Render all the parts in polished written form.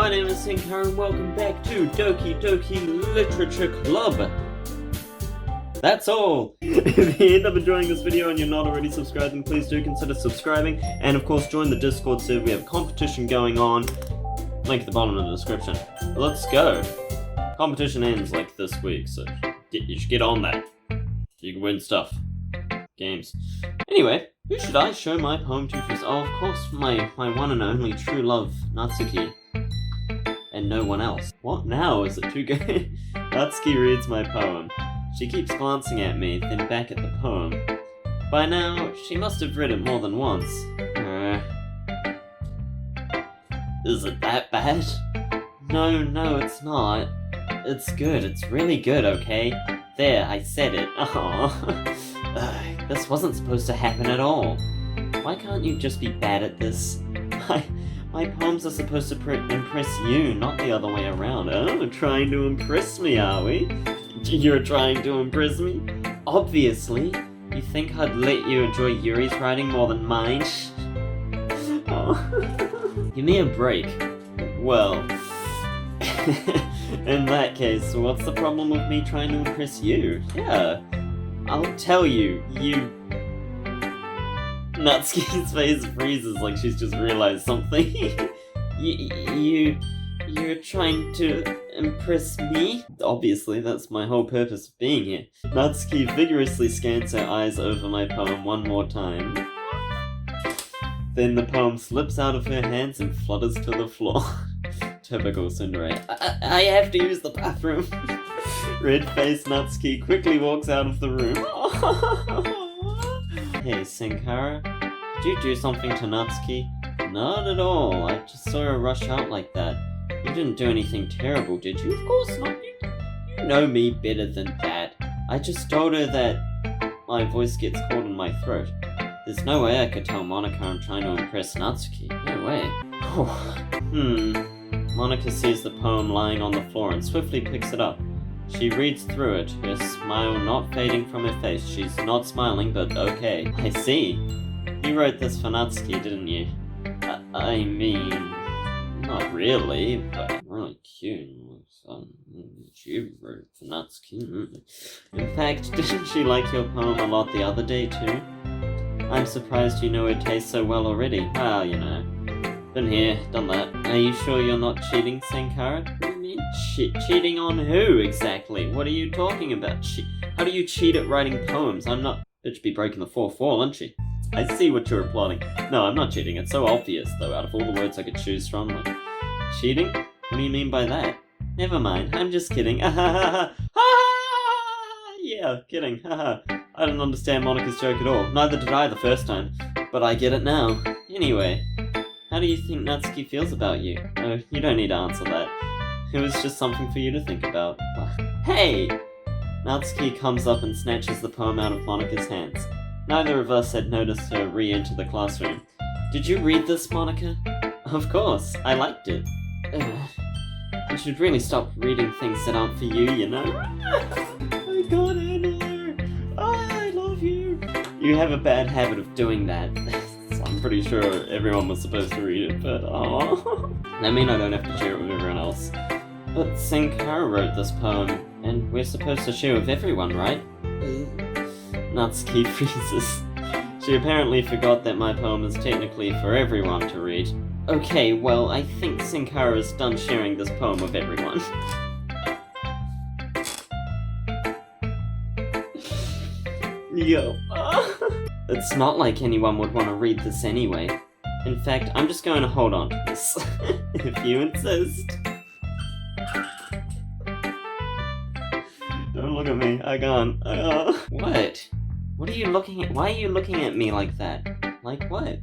my name is Senkara and welcome back to Doki Doki Literature Club. That's all! If you end up enjoying this video and you're not already subscribed, then please do consider subscribing, and of course join the Discord server. We have a competition going on, link at the bottom of the description. Let's go! Competition ends like this week, so you should get on that. You can win stuff. Games. Anyway, who should I show my poem to first? Oh, of course, my one and only true love, Natsuki. And no one else. What now? Is it too good? Natsuki reads my poem. She keeps glancing at me, then back at the poem. By now, she must have read it more than once. Is it that bad? No, it's not. It's good, it's really good, okay? There, I said it. Aww. This wasn't supposed to happen at all. Why can't you just be bad at this? My poems are supposed to impress you, not the other way around. Oh, trying to impress me, are we? You're trying to impress me? Obviously. You think I'd let you enjoy Yuri's writing more than mine? Oh. Give me a break. Well, in that case, what's the problem with me trying to impress you? Yeah. I'll tell you, Natsuki's face freezes like she's just realized something. You're trying to impress me? Obviously, that's my whole purpose of being here. Natsuki vigorously scans her eyes over my poem one more time. Then the poem slips out of her hands and flutters to the floor. Typical tsundere. I have to use the bathroom. Red-faced Natsuki quickly walks out of the room. Hey, Senkara, did you do something to Natsuki? Not at all, I just saw her rush out like that. You didn't do anything terrible, did you? Of course not, you know me better than that. I just told her that my voice gets caught in my throat. There's no way I could tell Monika I'm trying to impress Natsuki. No way. Monika sees the poem lying on the floor and swiftly picks it up. She reads through it, her smile not fading from her face. She's not smiling, but okay. I see. You wrote this for Natsuki, didn't you? I mean, not really, but really cute. You wrote it for Natsuki. In fact, didn't she like your poem a lot the other day, too? I'm surprised you know her taste so well already. Well, you know. Been here, done that. Are you sure you're not cheating, Senkara? What do you mean? Cheating on who, exactly? What are you talking about? How do you cheat at writing poems? I'm not... Bitch be breaking the fourth wall, isn't she? I see what you're plotting. No, I'm not cheating. It's so obvious, though, out of all the words I could choose from. Like, cheating? What do you mean by that? Never mind, I'm just kidding. Yeah, kidding. I didn't understand Monika's joke at all. Neither did I the first time. But I get it now. Anyway... How do you think Natsuki feels about you? Oh, you don't need to answer that. It was just something for you to think about. Hey! Natsuki comes up and snatches the poem out of Monika's hands. Neither of us had noticed her re-enter the classroom. Did you read this, Monika? Of course, I liked it. You should really stop reading things that aren't for you, you know? I got it! I love you! You have a bad habit of doing that. I'm pretty sure everyone was supposed to read it, but I mean I don't have to share it with everyone else. But Senkara wrote this poem, and we're supposed to share with everyone, right? Natsuki freezes. She apparently forgot that my poem is technically for everyone to read. Okay, well, I think Senkara's done sharing this poem with everyone. Yo. It's not like anyone would want to read this anyway. In fact, I'm just going to hold on to this. If you insist. Don't look at me. I can't. What? What are you looking at? Why are you looking at me like that? Like what?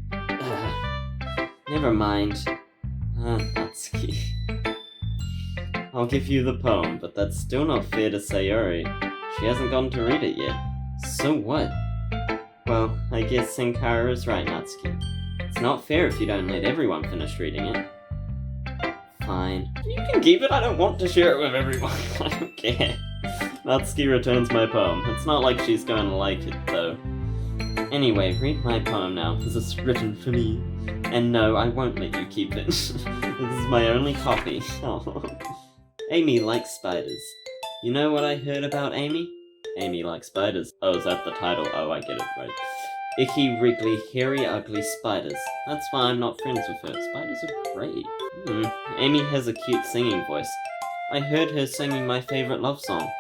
Never mind. Natsuki. I'll give you the poem, but that's still not fair to Sayori. She hasn't gotten to read it yet. So what? Well, I guess Senkara is right, Natsuki. It's not fair if you don't let everyone finish reading it. Fine. You can keep it, I don't want to share it with everyone. I don't care. Natsuki returns my poem. It's not like she's going to like it, though. Anyway, read my poem now. This is written for me. And no, I won't let you keep it. This is my only copy. Oh. Amy likes spiders. You know what I heard about Amy? Amy likes spiders. Oh, is that the title? Oh, I get it, right. Icky, wriggly, hairy, ugly spiders. That's why I'm not friends with her. Spiders are great. Amy has a cute singing voice. I heard her singing my favorite love song.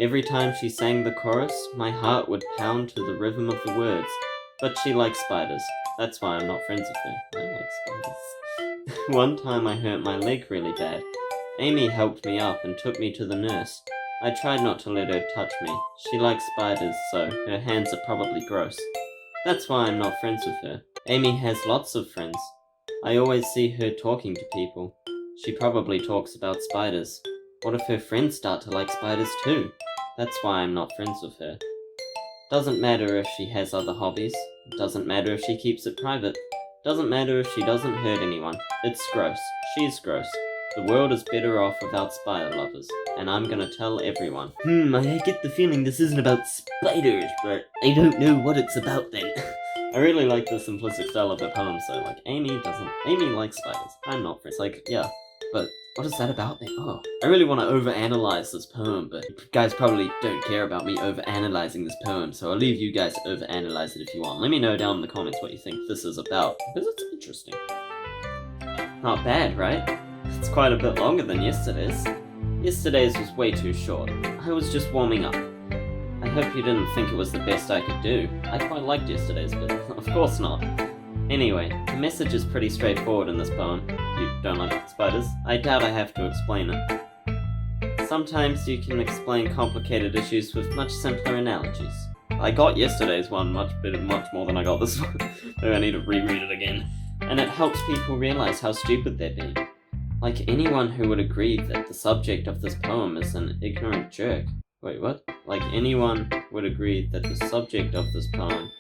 Every time she sang the chorus, my heart would pound to the rhythm of the words. But she likes spiders. That's why I'm not friends with her. I like spiders. One time I hurt my leg really bad. Amy helped me up and took me to the nurse. I tried not to let her touch me. She likes spiders, so her hands are probably gross. That's why I'm not friends with her. Amy has lots of friends. I always see her talking to people. She probably talks about spiders. What if her friends start to like spiders too? That's why I'm not friends with her. Doesn't matter if she has other hobbies. Doesn't matter if she keeps it private. Doesn't matter if she doesn't hurt anyone. It's gross. She's gross. The world is better off without spider lovers, and I'm gonna tell everyone. I get the feeling this isn't about spiders, but I don't know what it's about then. I really like the simplistic style of the poem, so like, Amy likes spiders. I'm not friends. Like, yeah, but what is that about then? Oh, I really want to overanalyze this poem, but you guys probably don't care about me overanalyzing this poem, so I'll leave you guys to overanalyze it if you want. Let me know down in the comments what you think this is about, because it's interesting. Not bad, right? It's quite a bit longer than yesterday's. Yesterday's was way too short. I was just warming up. I hope you didn't think it was the best I could do. I quite liked yesterday's, but of course not. Anyway, the message is pretty straightforward in this poem. You don't like spiders? I doubt I have to explain it. Sometimes you can explain complicated issues with much simpler analogies. I got yesterday's one much more than I got this one. Maybe I need to reread it again. And it helps people realize how stupid they're being. Like anyone who would agree that the subject of this poem is an ignorant jerk. Wait, what? Like anyone would agree that the subject of this poem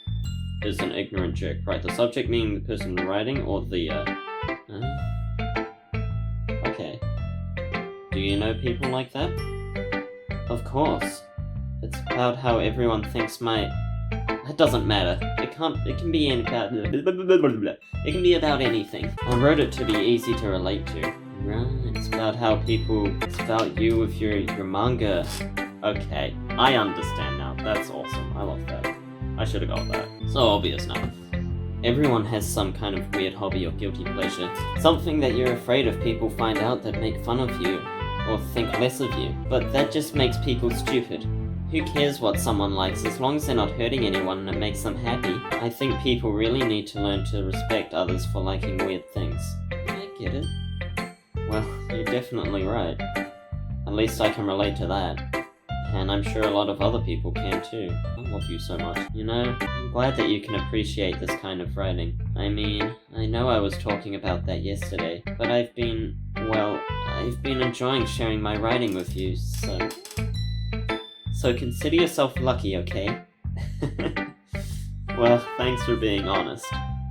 is an ignorant jerk. Right, the subject meaning the person writing or the, Okay. Do you know people like that? Of course. It's about how everyone thinks That doesn't matter. It can be about... It can be about anything. I wrote it to be easy to relate to. Right, it's about how it's about you with your manga. Okay, I understand now. That's awesome. I love that. I should have got that. So obvious now. Everyone has some kind of weird hobby or guilty pleasure. Something that you're afraid of people find out that make fun of you, or think less of you. But that just makes people stupid. Who cares what someone likes as long as they're not hurting anyone and it makes them happy? I think people really need to learn to respect others for liking weird things. I get it. Well, you're definitely right. At least I can relate to that. And I'm sure a lot of other people can too. I love you so much. You know, I'm glad that you can appreciate this kind of writing. I mean, I know I was talking about that yesterday, but I've been enjoying sharing my writing with you, so consider yourself lucky, okay? Well, thanks for being honest.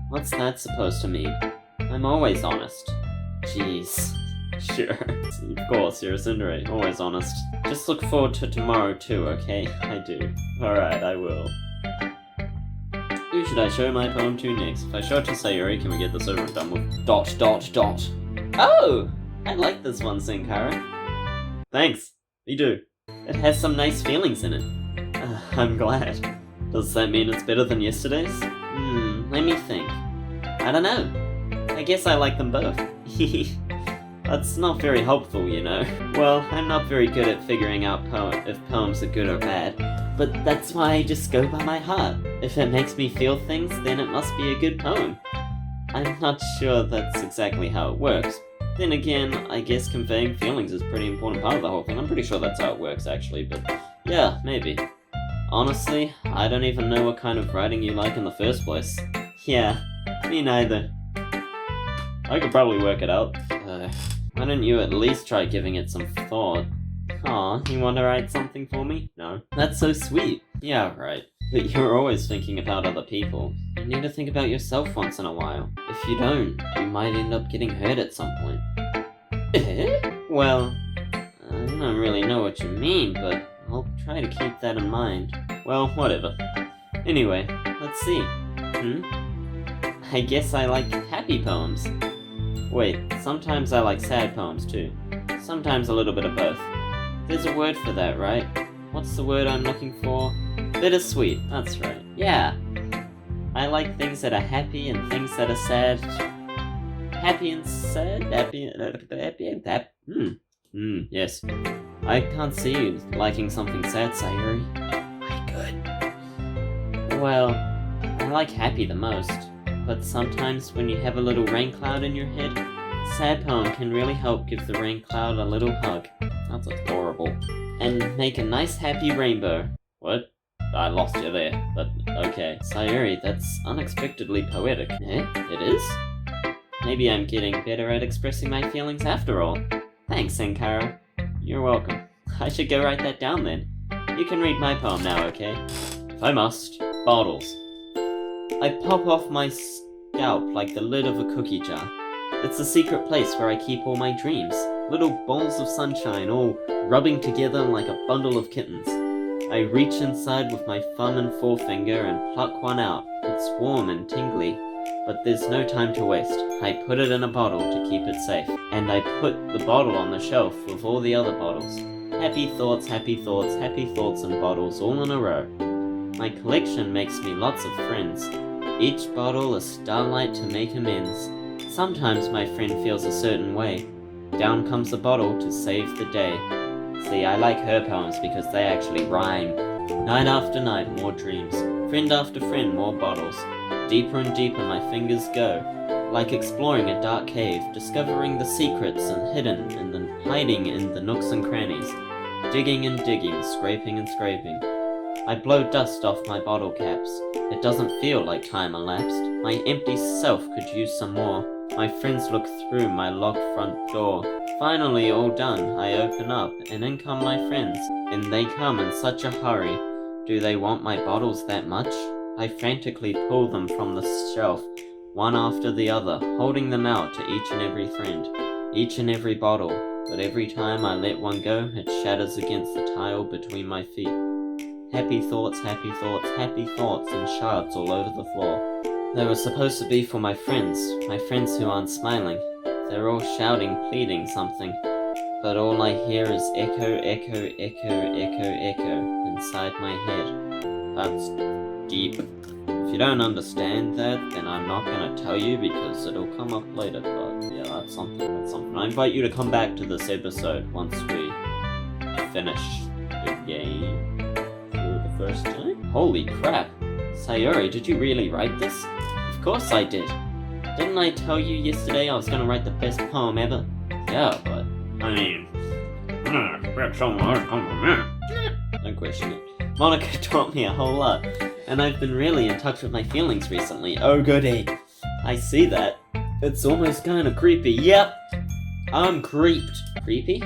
What's that supposed to mean? I'm always honest. Jeez. Sure. Of course, you're a tsundere. Always honest. Just look forward to tomorrow too, okay? I do. Alright, I will. Who should I show my poem to next? If I show it to Sayori, can we get this over and done with? ... Oh! I like this one, Senkara. Thanks. Me too. It has some nice feelings in it. I'm glad. Does that mean it's better than yesterday's? Let me think. I don't know. I guess I like them both. That's not very helpful, you know. Well, I'm not very good at figuring out if poems are good or bad, but that's why I just go by my heart. If it makes me feel things, then it must be a good poem. I'm not sure that's exactly how it works. Then again, I guess conveying feelings is a pretty important part of the whole thing. I'm pretty sure that's how it works, actually, but yeah, maybe. Honestly, I don't even know what kind of writing you like in the first place. Yeah, me neither. I could probably work it out. Why don't you at least try giving it some thought? Aw, you want to write something for me? No. That's so sweet. Yeah, right. But you're always thinking about other people. You need to think about yourself once in a while. If you don't, you might end up getting hurt at some point. Well, I don't really know what you mean, but I'll try to keep that in mind. Well, whatever. Anyway, let's see. I guess I like happy poems. Wait, sometimes I like sad poems too. Sometimes a little bit of both. There's a word for that, right? What's the word I'm looking for? Bittersweet, that's right. Yeah. I like things that are happy and things that are sad. Happy and sad? Yes. I can't see you liking something sad, Sayuri. I could. Well, I like happy the most. But sometimes when you have a little rain cloud in your head, sad poem can really help give the rain cloud a little hug. That's adorable. And make a nice happy rainbow. What? I lost you there, but okay. Sayuri, that's unexpectedly poetic. Eh? It is? Maybe I'm getting better at expressing my feelings after all. Thanks, Senkara. You're welcome. I should go write that down then. You can read my poem now, okay? If I must. Bottles. I pop off my scalp like the lid of a cookie jar. It's a secret place where I keep all my dreams. Little balls of sunshine all rubbing together like a bundle of kittens. I reach inside with my thumb and forefinger and pluck one out. It's warm and tingly, but there's no time to waste. I put it in a bottle to keep it safe, and I put the bottle on the shelf with all the other bottles. Happy thoughts, happy thoughts, happy thoughts and bottles all in a row. My collection makes me lots of friends. Each bottle a starlight to make amends. Sometimes my friend feels a certain way. Down comes the bottle to save the day. See, I like her poems because they actually rhyme. Night after night, more dreams. Friend after friend, more bottles. Deeper and deeper my fingers go. Like exploring a dark cave, discovering the secrets and hiding in the nooks and crannies. Digging and digging, scraping and scraping. I blow dust off my bottle caps. It doesn't feel like time elapsed. My empty self could use some more. My friends look through my locked front door. Finally all done, I open up, and in come my friends. And they come in such a hurry. Do they want my bottles that much? I frantically pull them from the shelf, one after the other, holding them out to each and every friend, each and every bottle. But every time I let one go, it shatters against the tile between my feet. Happy thoughts, and shards all over the floor. They were supposed to be for my friends who aren't smiling. They're all shouting, pleading something. But all I hear is echo, echo, echo, echo, echo inside my head. That's deep. If you don't understand that, then I'm not gonna tell you because it'll come up later. But yeah, that's something. I invite you to come back to this episode once we finish the game for the first time. Holy crap! Sayuri, did you really write this? Of course I did. Didn't I tell you yesterday I was gonna write the best poem ever? Yeah, but I mean, expect someone to come from me. Don't question it. Monica taught me a whole lot, and I've been really in touch with my feelings recently. Oh goody. I see that. It's almost kinda creepy. Yep! I'm creeped. Creepy?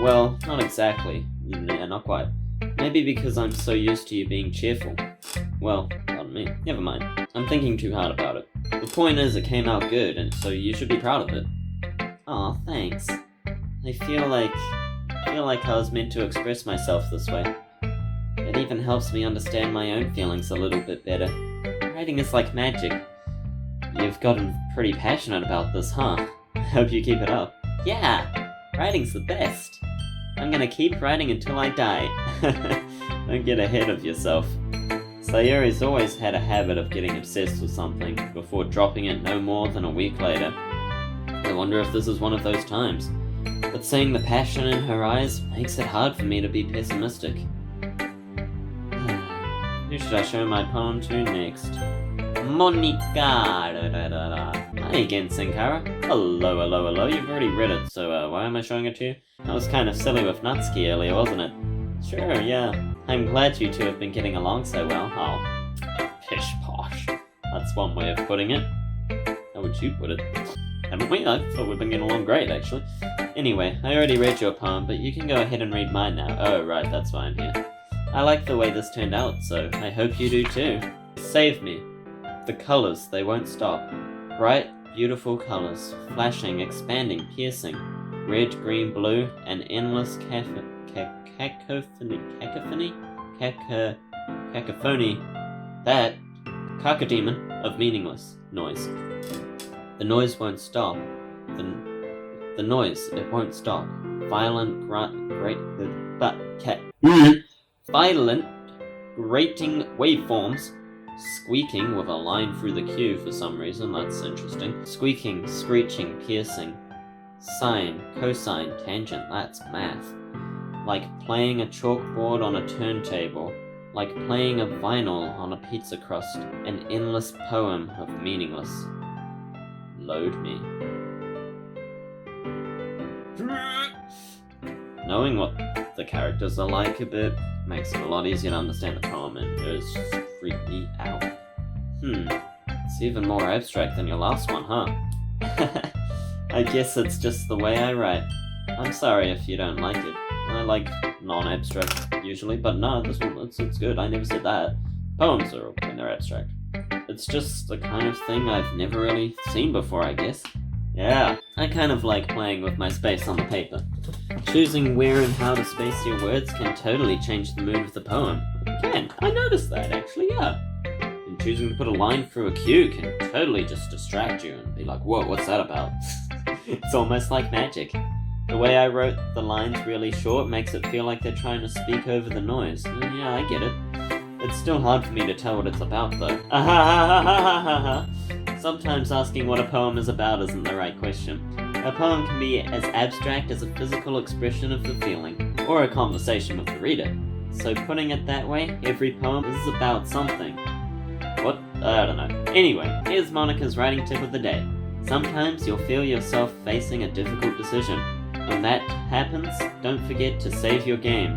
Well, not exactly. Yeah, not quite. Maybe because I'm so used to you being cheerful. Well, pardon me. Never mind. I'm thinking too hard about it. The point is, it came out good, and so you should be proud of it. Aw, thanks. I feel like I was meant to express myself this way. It even helps me understand my own feelings a little bit better. Writing is like magic. You've gotten pretty passionate about this, huh? I hope you keep it up. Yeah! Writing's the best! I'm gonna keep writing until I die. Don't get ahead of yourself. Sayuri's always had a habit of getting obsessed with something before dropping it no more than a week later. I wonder if this is one of those times. But seeing the passion in her eyes makes it hard for me to be pessimistic. Who should I show my poem to next? Monica! Hi again, Senkara. Hello. You've already read it, so why am I showing it to you? That was kind of silly with Natsuki earlier, wasn't it? Sure, yeah. I'm glad you two have been getting along so well. Oh, pish posh. That's one way of putting it. How would you put it? Haven't we? I thought we've been getting along great, actually. Anyway, I already read your poem, but you can go ahead and read mine now. Oh, right, that's why I'm here. I like the way this turned out, so I hope you do too. Save me. The colors, they won't stop. Bright, beautiful colors, flashing, expanding, piercing. Red, green, blue, an endless cacophony. That cacodemon of meaningless noise. The noise won't stop. The noise, it won't stop. Violent, violent, grating waveforms. Squeaking with a line through the cue for some reason, that's interesting. Squeaking, screeching, piercing. Sine, cosine, tangent, that's math. Like playing a chalkboard on a turntable. Like playing a vinyl on a pizza crust. An endless poem of meaningless. Load me. Knowing what the characters are like a bit makes it a lot easier to understand the poem, and it just freaked me out. It's even more abstract than your last one, huh? I guess it's just the way I write. I'm sorry if you don't like it. I like non-abstract usually, but no, this one, it's good. I never said that. Poems are when they're abstract. It's just the kind of thing I've never really seen before, I guess. Yeah, I kind of like playing with my space on the paper. Choosing where and how to space your words can totally change the mood of the poem. Can, I noticed that actually, yeah. And choosing to put a line through a cue can totally just distract you and be like, whoa, what's that about? It's almost like magic. The way I wrote the lines really short makes it feel like they're trying to speak over the noise. Yeah, I get it. It's still hard for me to tell what it's about though. Sometimes asking what a poem is about isn't the right question. A poem can be as abstract as a physical expression of the feeling, or a conversation with the reader. So putting it that way, every poem is about something. What? I don't know. Anyway, here's Monica's writing tip of the day. Sometimes you'll feel yourself facing a difficult decision. When that happens, don't forget to save your game.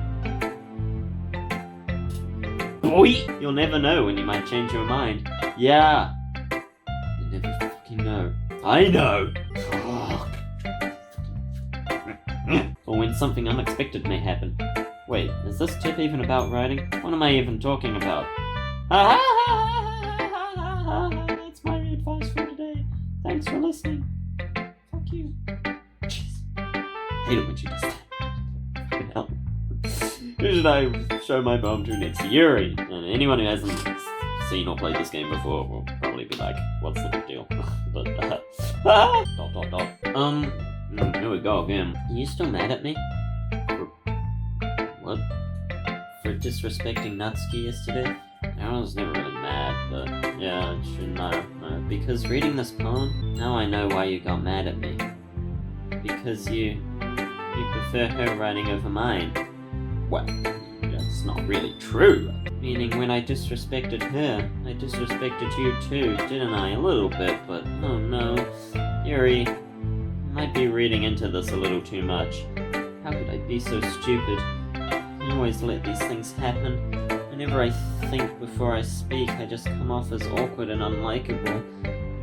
Boy! You'll never know when you might change your mind. Yeah! You never fucking know. I know! Or when something unexpected may happen. Wait, is this tip even about writing? What am I even talking about? That's my advice for today. Thanks for listening. Fuck you. Jeez. I hate it when she does that. Fucking hell. Who should I show my poem to next? Yuri! And anyone who hasn't seen or played this game before will probably be like, what's the big deal? But, here we go again. Are you still mad at me? What? For disrespecting Natsuki yesterday? I was never really mad, but yeah, I should know. Because reading this poem, now I know why you got mad at me. Because you prefer her writing over mine. Well, that's not really true. Meaning when I disrespected her, I disrespected you too, didn't I? A little bit, but oh no. Yuri, I might be reading into this a little too much. How could I be so stupid? I always let these things happen. Whenever I think before I speak, I just come off as awkward and unlikable.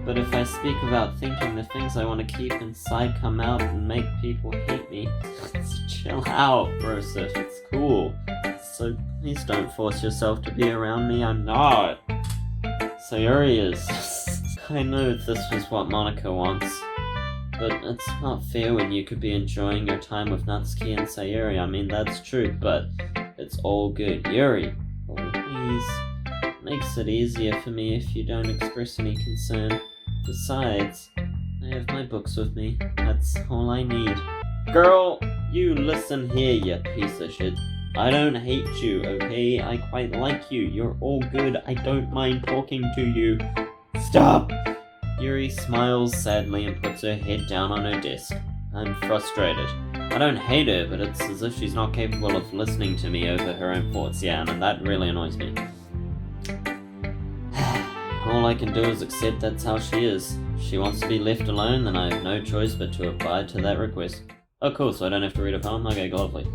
But if I speak without thinking, the things I want to keep inside come out and make people hate me. So chill out, Broseph, it's cool. So please don't force yourself to be around me, I'm not. Sayuri is. I know this was what Monica wants. But it's not fair when you could be enjoying your time with Natsuki and Sayuri. I mean, that's true, but it's all good. Yuri, please. Makes it easier for me if you don't express any concern. Besides, I have my books with me. That's all I need. Girl, you listen here, you piece of shit. I don't hate you, okay? I quite like you. You're all good. I don't mind talking to you. Stop! Yuri smiles sadly and puts her head down on her desk. I'm frustrated. I don't hate her, but it's as if she's not capable of listening to me over her own thoughts. Yeah, and that really annoys me. All I can do is accept that's how she is. If she wants to be left alone, then I have no choice but to abide to that request. Oh cool, so I don't have to read a poem? Okay, lovely.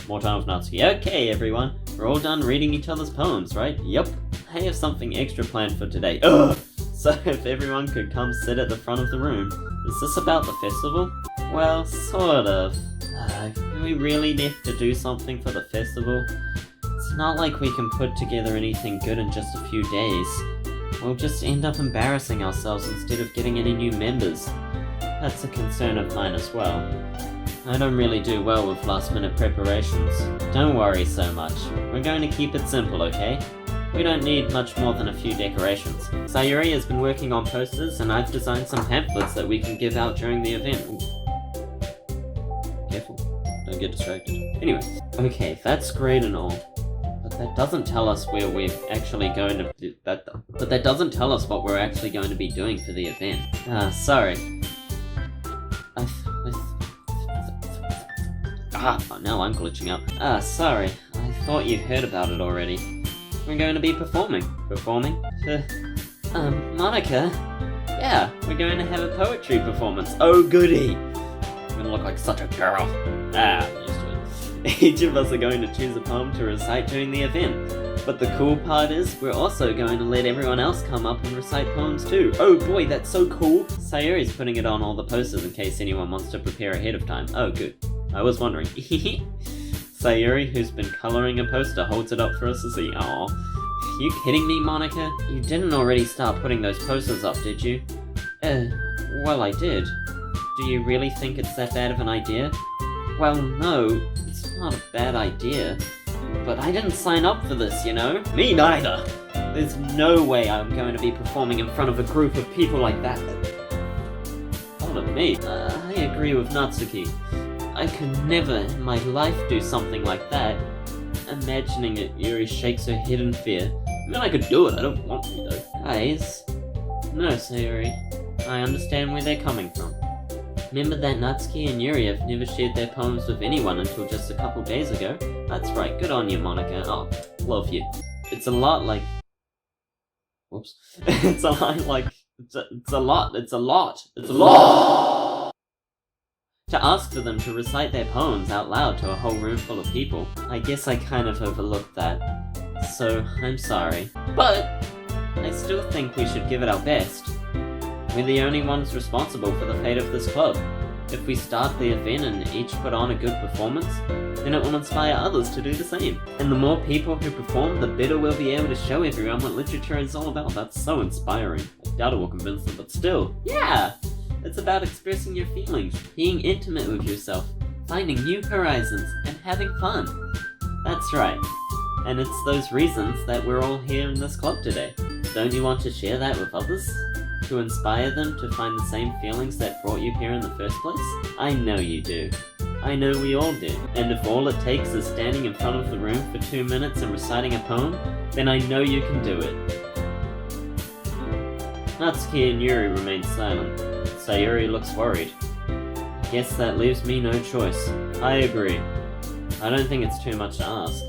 More time with Natsuki. Okay, everyone. We're all done reading each other's poems, right? Yep. I have something extra planned for today. Ugh! So if everyone could come sit at the front of the room. Is this about the festival? Well, sort of. Do we really have to do something for the festival? It's not like we can put together anything good in just a few days. We'll just end up embarrassing ourselves instead of getting any new members. That's a concern of mine as well. I don't really do well with last-minute preparations. Don't worry so much. We're going to keep it simple, okay? We don't need much more than a few decorations. Sayuri has been working on posters, and I've designed some pamphlets that we can give out during the event. Careful, don't get distracted. Anyway, okay, that's great and all, but that doesn't tell us where we're actually going to do that. But that doesn't tell us what we're actually going to be doing for the event. Sorry. Now I'm glitching out. Sorry. I thought you heard about it already. We're going to be performing. Performing? Monica? Yeah, we're going to have a poetry performance. Oh goody! I'm gonna look like such a girl. I'm used to it. Each of us are going to choose a poem to recite during the event. But the cool part is, we're also going to let everyone else come up and recite poems too. Oh boy, that's so cool! Sayuri's putting it on all the posters in case anyone wants to prepare ahead of time. Oh good. I was wondering. Sayuri, who's been colouring a poster, holds it up for us to see. Aww. Are you kidding me, Monica? You didn't already start putting those posters up, did you? Well, I did. Do you really think it's that bad of an idea? Well, no, it's not a bad idea. But I didn't sign up for this, you know? Me neither! There's no way I'm going to be performing in front of a group of people like that. Pardon me. I agree with Natsuki. I could never in my life do something like that. Imagining it, Yuri shakes her head in fear. I mean, I could do it, I don't want to though. Guys? No, Sayuri. I understand where they're coming from. Remember that Natsuki and Yuri have never shared their poems with anyone until just a couple days ago? That's right, good on you, Monica. Oh, love you. It's a lot like... Whoops. It's a lot to ask for them to recite their poems out loud to a whole room full of people. I guess I kind of overlooked that. So, I'm sorry. But I still think we should give it our best. We're the only ones responsible for the fate of this club. If we start the event and each put on a good performance, then it will inspire others to do the same. And the more people who perform, the better we'll be able to show everyone what literature is all about. That's so inspiring. I doubt it will convince them, but still, yeah! It's about expressing your feelings, being intimate with yourself, finding new horizons, and having fun. That's right. And it's those reasons that we're all here in this club today. Don't you want to share that with others? To inspire them to find the same feelings that brought you here in the first place? I know you do. I know we all do. And if all it takes is standing in front of the room for 2 minutes and reciting a poem, then I know you can do it. Natsuki and Yuri remain silent. Sayuri looks worried. Guess that leaves me no choice. I agree. I don't think it's too much to ask.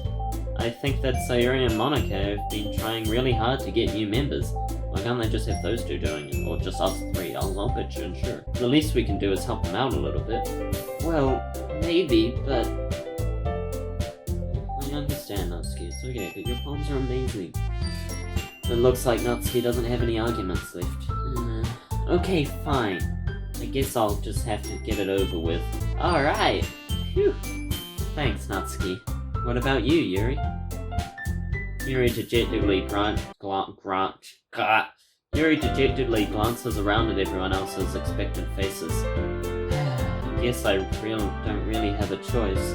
I think that Sayuri and Monica have been trying really hard to get new members. Why can't they just have those two doing it? Or just us three? I'll bet you, sure. The least we can do is help them out a little bit. Well, maybe, but... I understand, Natsuki. It's okay, but your poems are amazing. It looks like Natsuki doesn't have any arguments left. Okay, fine. I guess I'll just have to get it over with. Alright! Phew! Thanks, Natsuki. What about you, Yuri? Yuri dejectedly glances around at everyone else's expectant faces. Guess I don't really have a choice.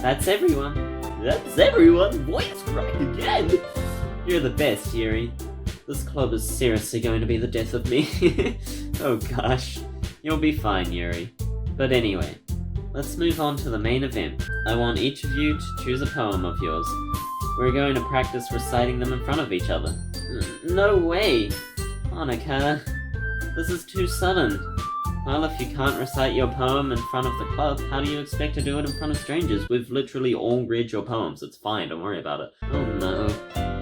That's everyone. That's everyone! Voice crack again! You're the best, Yuri. This club is seriously going to be the death of me. Oh gosh. You'll be fine, Yuri. But anyway, let's move on to the main event. I want each of you to choose a poem of yours. We're going to practice reciting them in front of each other. No way! Monica, this is too sudden. Well, if you can't recite your poem in front of the club, how do you expect to do it in front of strangers? We've literally all read your poems. It's fine, don't worry about it. Oh no.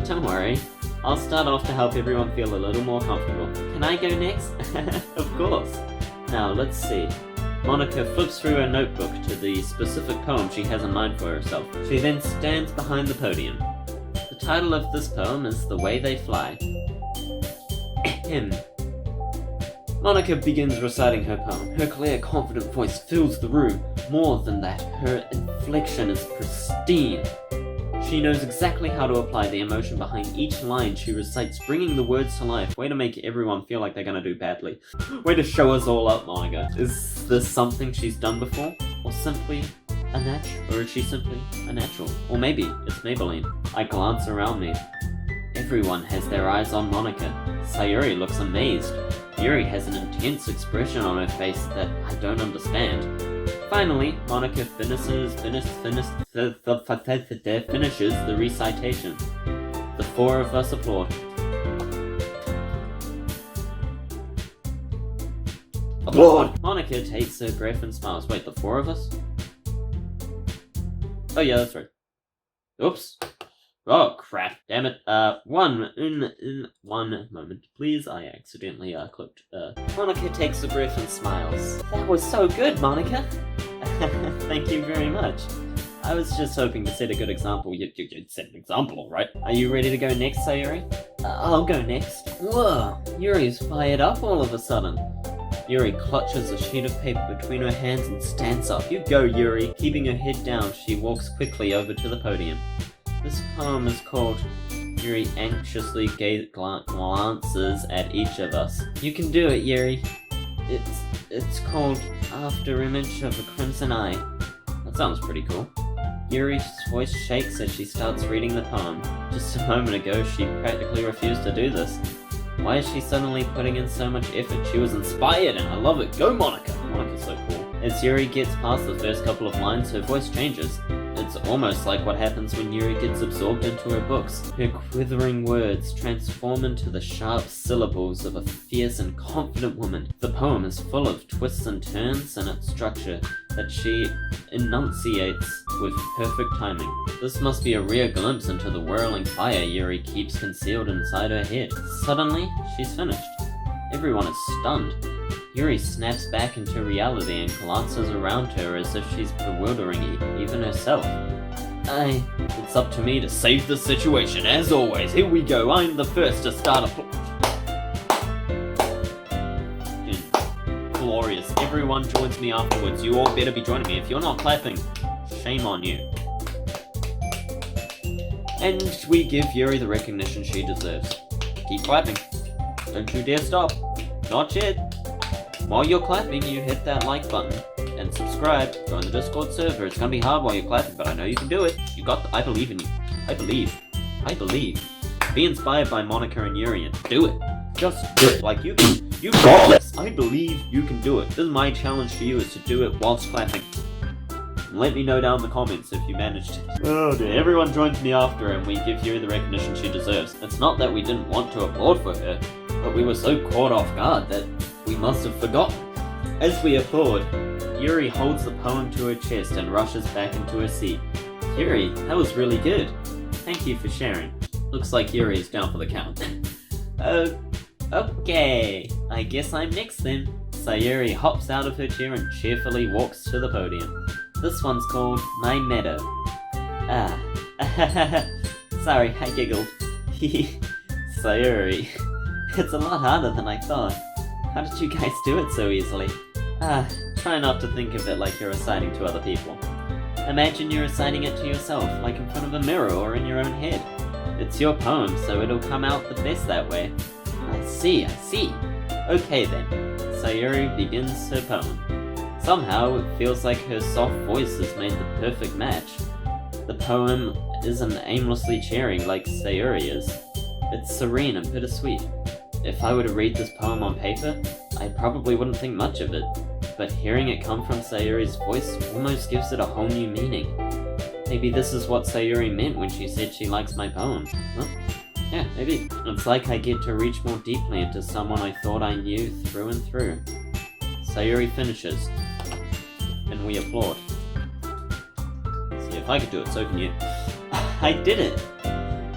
Don't worry. I'll start off to help everyone feel a little more comfortable. Can I go next? Of course. Now, let's see. Monica flips through her notebook to the specific poem she has in mind for herself. She then stands behind the podium. The title of this poem is The Way They Fly. Ahem. Monica begins reciting her poem. Her clear, confident voice fills the room. More than that, her inflection is pristine. She knows exactly how to apply the emotion behind each line she recites, bringing the words to life. Way to make everyone feel like they're gonna do badly. Way to show us all up, Monica. Is this something she's done before? Or simply A natural? Or is she simply a natural? Or maybe it's Maybelline. I glance around me. Everyone has their eyes on Monika. Sayuri looks amazed. Yuri has an intense expression on her face that I don't understand. Finally, Monika finishes the recitation. The four of us applaud. Applaud! Monika takes her breath and smiles. Wait, the four of us? Oh yeah, that's right. Oops. Oh crap, damn it. One moment, please. I accidentally clicked. Monika takes a breath and smiles. That was so good, Monika. Thank you very much. I was just hoping to set a good example. You set an example, right? Are you ready to go next, Sayuri? I'll go next. Whoa, Yuri's fired up all of a sudden. Yuri clutches a sheet of paper between her hands and stands up. You go, Yuri. Keeping her head down, she walks quickly over to the podium. This poem is called Yuri anxiously glances at each of us. You can do it, Yuri. It's called After Image of a Crimson Eye. That sounds pretty cool. Yuri's voice shakes as she starts reading the poem. Just a moment ago, she practically refused to do this. Why is she suddenly putting in so much effort? She was inspired and I love it. Go, Monika! Monika's so cool. As Yuri gets past the first couple of lines, her voice changes. It's almost like what happens when Yuri gets absorbed into her books. Her quivering words transform into the sharp syllables of a fierce and confident woman. The poem is full of twists and turns in its structure that she enunciates with perfect timing. This must be a rare glimpse into the whirling fire Yuri keeps concealed inside her head. Suddenly, she's finished. Everyone is stunned. Yuri snaps back into reality and glances around her as if she's bewildering even herself. It's up to me to save the situation, as always. Here we go, I'm the first to start Glorious. Everyone joins me afterwards. You all better be joining me. If you're not clapping, shame on you. And we give Yuri the recognition she deserves. Keep clapping. Don't you dare stop. Not yet. While you're clapping, you hit that like button and subscribe. Join the Discord server. It's gonna be hard while you're clapping, but I know you can do it. I believe in you. I believe. Be inspired by Monika and Yuri and do it. Just do it. Like you got this. I believe you can do it. This is my challenge to you, is to do it whilst clapping. And let me know down in the comments if you managed. Oh dear. Everyone joins me after and we give Yuri the recognition she deserves. It's not that we didn't want to applaud for her, but we were so caught off guard that we must have forgotten. As we applaud, Yuri holds the poem to her chest and rushes back into her seat. Yuri, that was really good. Thank you for sharing. Looks like Yuri is down for the count. Okay, I guess I'm next then. Sayuri hops out of her chair and cheerfully walks to the podium. This one's called My Meadow. Sorry, I giggled. Sayuri, it's a lot harder than I thought. How did you guys do it so easily? Try not to think of it like you're reciting to other people. Imagine you're reciting it to yourself, like in front of a mirror or in your own head. It's your poem, so it'll come out the best that way. I see. Okay then. Sayuri begins her poem. Somehow, it feels like her soft voice has made the perfect match. The poem isn't aimlessly cheery like Sayuri is. It's serene and bittersweet. If I were to read this poem on paper, I probably wouldn't think much of it, but hearing it come from Sayuri's voice almost gives it a whole new meaning. Maybe this is what Sayuri meant when she said she likes my poems. Huh? Yeah, maybe. It's like I get to reach more deeply into someone I thought I knew through and through. Sayuri finishes, and we applaud. See, if I could do it, so can you. I did it!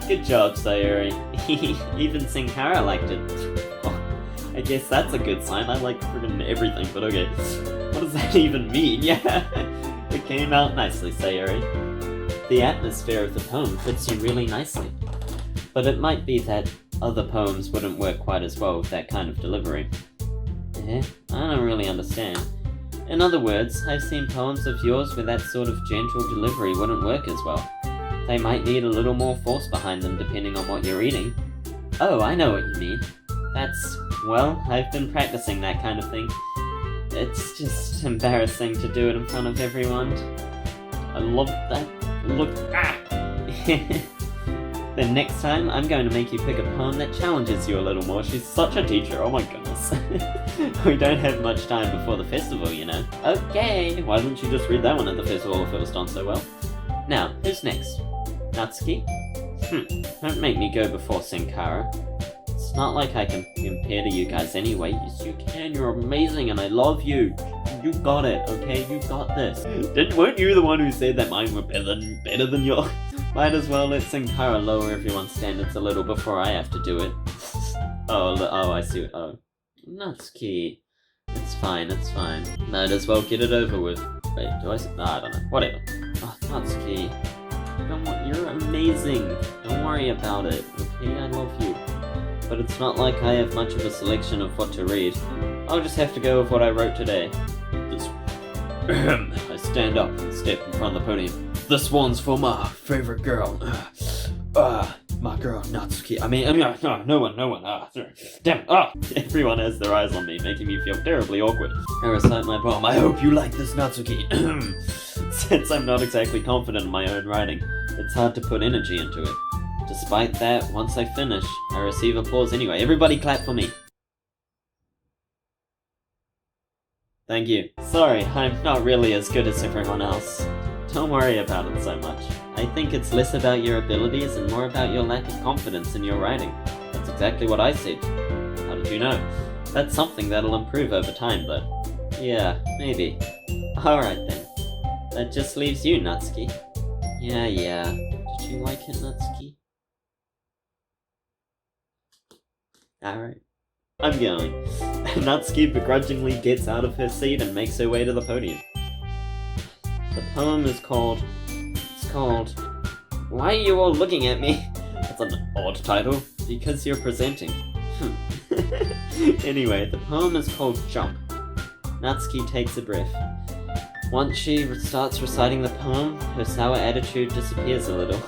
Good job, Sayuri. Even Senkara liked it. Oh, I guess that's a good sign. I like friggin' everything, but okay. What does that even mean? Yeah, it came out nicely, Sayuri. The atmosphere of the poem fits you really nicely. But it might be that other poems wouldn't work quite as well with that kind of delivery. I don't really understand. In other words, I've seen poems of yours where that sort of gentle delivery wouldn't work as well. They might need a little more force behind them depending on what you're reading. Oh, I know what you mean. I've been practicing that kind of thing. It's just embarrassing to do it in front of everyone. I love that look. Ah! Then next time, I'm going to make you pick a poem that challenges you a little more. She's such a teacher, oh my goodness. We don't have much time before the festival, you know. Okay, why didn't you just read that one at the festival if it was done so well? Now, who's next? Natsuki? Don't make me go before Senkara. It's not like I can compare to you guys anyway. Yes, you can. You're amazing and I love you. You got it, okay? You got this. Weren't you the one who said that mine were better than yours? Might as well let Senkara lower everyone's standards a little before I have to do it. Oh, I see. Oh. Natsuki. It's fine. Might as well get it over with. Wait, do I say? No, I don't know. Whatever. Oh, Natsuki. You're amazing. Don't worry about it, okay? I love you. But it's not like I have much of a selection of what to read. I'll just have to go with what I wrote today. I stand up and step in front of the podium. This one's for my favorite girl. My girl, Natsuki. No one. Sorry. Damn it. Everyone has their eyes on me, making me feel terribly awkward. I recite my poem. I hope you like this, Natsuki. Since I'm not exactly confident in my own writing, it's hard to put energy into it. Despite that, once I finish, I receive applause anyway. Everybody clap for me. Thank you. Sorry, I'm not really as good as everyone else. Don't worry about it so much. I think it's less about your abilities and more about your lack of confidence in your writing. That's exactly what I said. How did you know? That's something that'll improve over time, but... yeah, maybe. Alright then. That just leaves you, Natsuki. Yeah. Did you like it, Natsuki? Alright. I'm going. Natsuki begrudgingly gets out of her seat and makes her way to the podium. The poem is called... Why are you all looking at me? That's an odd title. Because you're presenting. Anyway, the poem is called Jump. Natsuki takes a breath. Once she starts reciting the poem, her sour attitude disappears a little.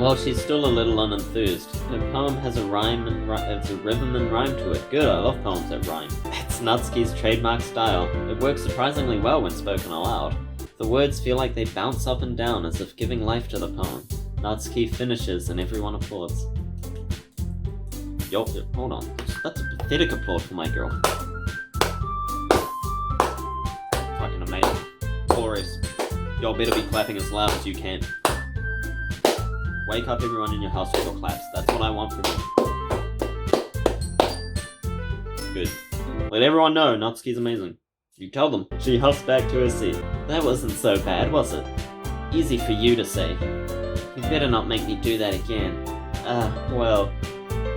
While she's still a little unenthused, her poem has a rhythm and rhyme to it. Good, I love poems that rhyme. It's Natsuki's trademark style. It works surprisingly well when spoken aloud. The words feel like they bounce up and down as if giving life to the poem. Natsuki finishes and everyone applauds. Yo, hold on. That's a pathetic applause for my girl. Fucking amazing. Glorious. Y'all better be clapping as loud as you can. Wake up everyone in your house with your claps. That's what I want from you. Good. Let everyone know Natsuki's amazing. You tell them. She huffs back to her seat. That wasn't so bad, was it? Easy for you to say. You better not make me do that again. Well,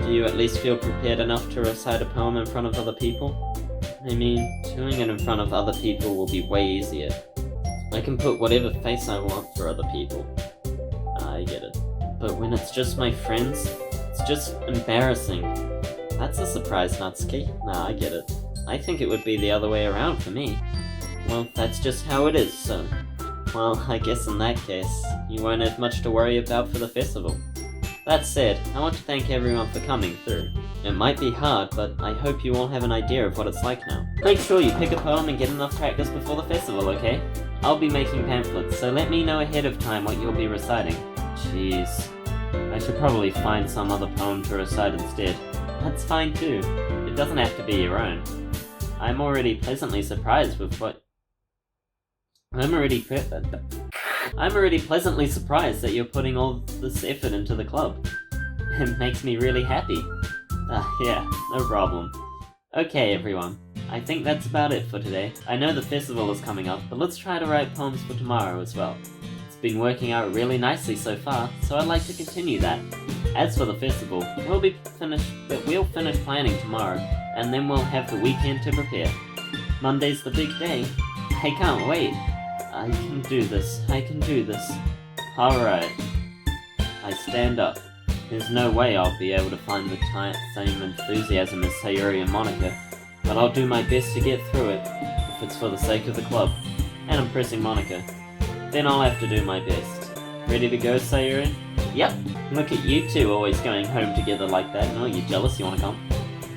do you at least feel prepared enough to recite a poem in front of other people? I mean, doing it in front of other people will be way easier. I can put whatever face I want for other people. I get it. But when it's just my friends, it's just embarrassing. That's a surprise, Natsuki. Nah, I get it. I think it would be the other way around for me. Well, that's just how it is, so... well, I guess in that case, you won't have much to worry about for the festival. That said, I want to thank everyone for coming through. It might be hard, but I hope you all have an idea of what it's like now. Make sure you pick a poem and get enough practice before the festival, okay? I'll be making pamphlets, so let me know ahead of time what you'll be reciting. Jeez. I should probably find some other poem to recite instead. That's fine too. It doesn't have to be your own. I'm already pleasantly surprised with what... I'm already pleasantly surprised that you're putting all this effort into the club. It makes me really happy. Yeah, no problem. Okay, everyone. I think that's about it for today. I know the festival is coming up, but let's try to write poems for tomorrow as well. It's been working out really nicely so far, so I'd like to continue that. As for the festival, we'll finish planning tomorrow, and then we'll have the weekend to prepare. Monday's the big day. I can't wait. I can do this. Alright. I stand up. There's no way I'll be able to find the same enthusiasm as Sayuri and Monica, but I'll do my best to get through it, if it's for the sake of the club, and impressing Monica. Then I'll have to do my best. Ready to go, Sayuri? Yep. Look at you two always going home together like that. Oh, you're jealous you want to come?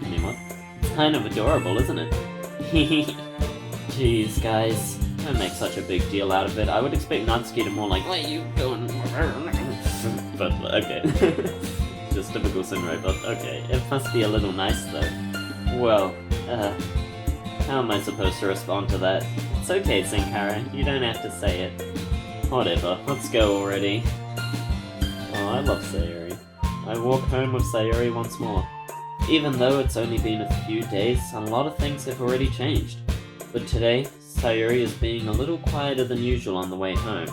I mean, what? It's kind of adorable, isn't it? Jeez, guys. don't make such a big deal out of it. I would expect Natsuki to more like, what are you doing? But, okay. Just typical Senrai, but okay. It must be a little nice, though. Well, how am I supposed to respond to that? It's okay, Senkara. You don't have to say it. Whatever. Let's go already. Oh, I love Sayuri. I walk home with Sayuri once more. Even though it's only been a few days, a lot of things have already changed. But today, Sayuri is being a little quieter than usual on the way home.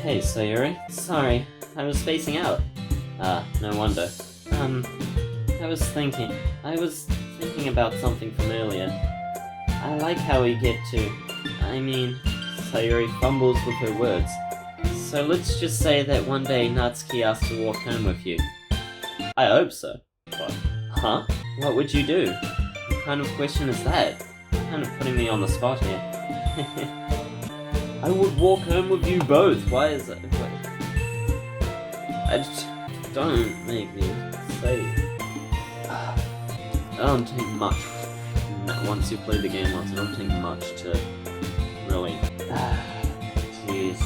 Hey, Sayuri. Sorry, I was spacing out. Ah, no wonder. I was thinking about something from earlier. I like how we get to... Sayuri fumbles with her words. So let's just say that one day Natsuki asks to walk home with you. I hope so. What? Huh? What would you do? What kind of question is that? You're kind of putting me on the spot here. I would walk home with you both. Why is that? Don't make me say it. It don't take much. Once you've played the game once, it don't take much to really... Jeez.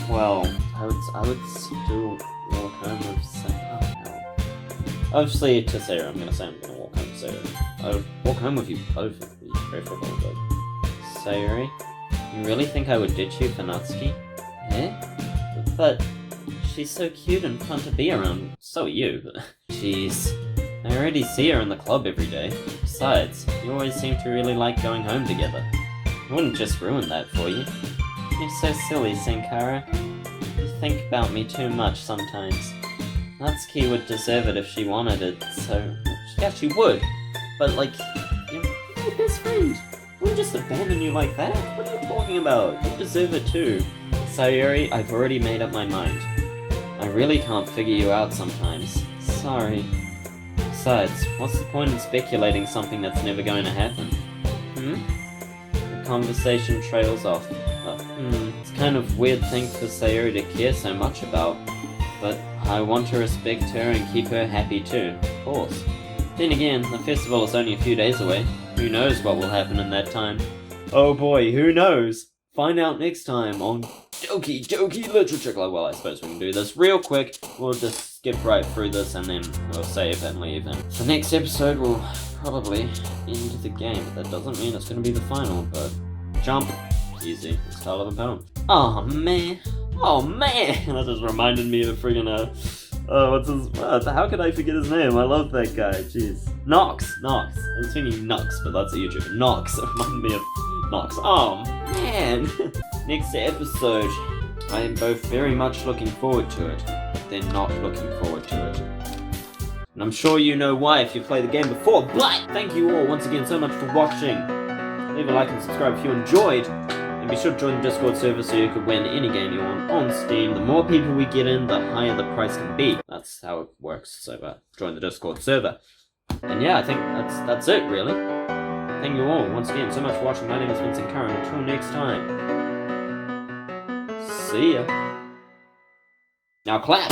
Well, I would still walk home with Sayuri. Obviously, to Sayuri, I'm gonna say I'm gonna walk home with Sayuri. I would walk home with you both, would be preferable, but... Sayuri? You really think I would ditch you for Natsuki? Eh? But... she's so cute and fun to be around. So are you. Jeez. I already see her in the club every day. Besides, you always seem to really like going home together. I wouldn't just ruin that for you. You're so silly, Senkara. You think about me too much sometimes. Natsuki would deserve it if she wanted it, so... yeah, she would. But, like, you're my best friend. I wouldn't just abandon you like that. What are you talking about? You deserve it too. Sayuri, I've already made up my mind. I really can't figure you out sometimes. Sorry. Besides, what's the point in speculating something that's never going to happen? The conversation trails off. It's kind of a weird thing for Sayuri to care so much about. But I want to respect her and keep her happy too, of course. Then again, the festival is only a few days away. Who knows what will happen in that time? Oh boy, who knows? Find out next time on Doki Doki Literature Club. Well, I suppose we can do this real quick. We'll just skip right through this and then we'll save and leave. And the next episode will probably end the game. But that doesn't mean it's going to be the final, but jump. Easy. Style of a poem. Oh man. Oh man. That just reminded me of friggin' what's his... how could I forget his name? I love that guy. Jeez. Nox. I was thinking Nux, but that's a YouTuber. Nox. It reminded me of Nox. Oh man. Next episode. I am both very much looking forward to it, but then not looking forward to it. And I'm sure you know why if you played the game before, but thank you all once again so much for watching. Leave a like and subscribe if you enjoyed. And be sure to join the Discord server so you could win any game you want on Steam. The more people we get in, the higher the price can be. That's how it works, so join the Discord server. And yeah, I think that's it, really. Thank you all once again so much for watching. My name has been Senkara, and until next time, see ya. Now clap!